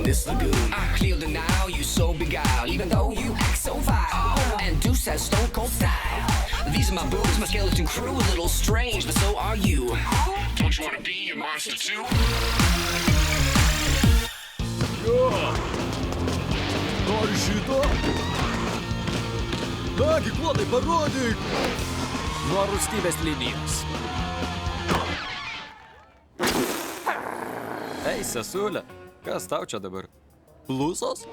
this lagoon. I clear the Nile, you so beguiled, even though you act so vile. And Deuce has stone cold style. These are my boobs, my skeleton crew, a little strange, but so are you. Don't you wanna be a monster too? Nori šito? Nagi, Klodai, parodyk! Nuo rūstybės linijos. Ei, sesulė, kas tau čia dabar? Blusos?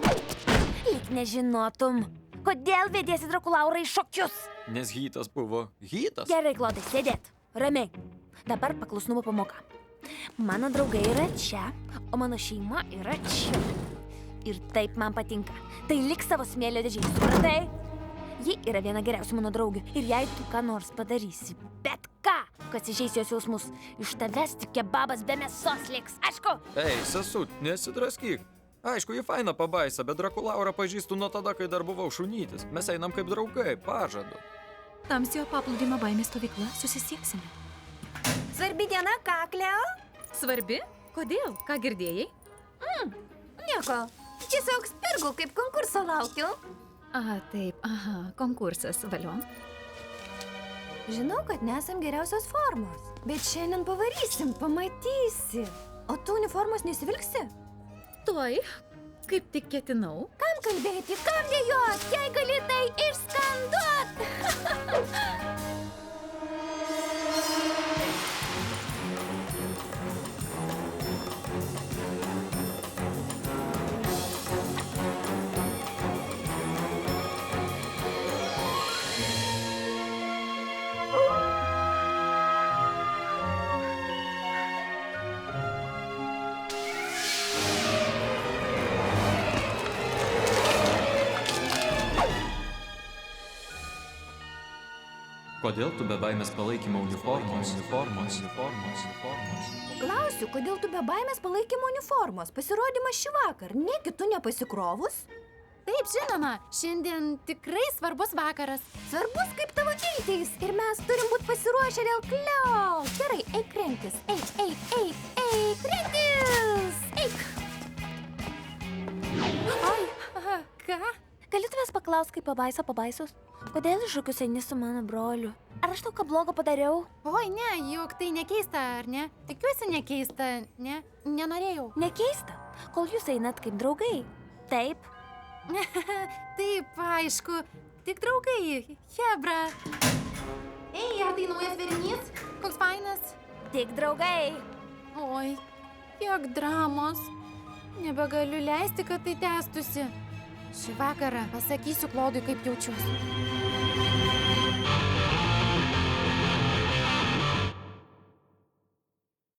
Lyg nežinotum, kodėl vėdėsi Drakulaurą į šokius. Nes hytas buvo hytas. Gerai, Klodai, sėdėt. Ramiai. Dabar paklusnumo pamoka. Mano draugai yra čia, o mano šeima yra čia. Ir taip man patinka. Tai lik savo smėlio dėžiai, supratai? Ji yra viena geriausių mano draugių. Ir jei tu ką nors padarysi, bet ką, kas įžeis jos jausmus, iš tavęs tik kebabas be mėsos liks, aišku? Ei, sesut, nesidraskyk. Aišku, ji faina pabaisa, bet Drakulaurą pažįstu nuo tada, kai dar buvau šunytis. Mes einam kaip draugai, pažadu. Tamsiojo paplūdimio baimės stovykla, susisieksime. Svarbi diena, ką, Kleo? Svarbi? Kodėl? Ką girdėjai? Nieko. Tiesiog spirgau, kaip konkurso laukiu. Taip, konkursas, valio. Žinau, kad nesam geriausios formos, bet šiandien pavarysim, pamatysi. O tu uniformos nesivilksi? Tuoj, kaip tik ketinau. Kam kalbėti, kam dėjot, jei gali tai išskanduot? Kodėl tu be baimės palaikymo uniformos? Klausiu, kodėl tu be baimės palaikymo uniformos? Pasirodymas šį vakar, negi tu nepasikrovus? Taip, žinoma, šiandien tikrai svarbus vakaras. Svarbus kaip tavo iltys ir mes turim būti pasiruošę dėl Kleo. Gerai, eik rengtis, eik rengtis, eik. Oi, ką? Galiu tavęs paklausti, kaip pabaisos? Kodėl iššūkius eini su mano broliu? Ar aš tau ką blogo padariau? Oi, ne, juk tai nekeista, ar ne? Tikiuosi nekeista, ne? Nenorėjau. Nekeista, kol jūs einat kaip draugai. Taip. Taip, aišku, tik draugai, hebra. Ei, ar tai naujas verinys? Koks fainas? Tik draugai. Oi, kiek dramos. Nebegaliu leisti, kad tai tęstusi. Šį vakarą pasakysiu Klodui, kaip jaučiuosi.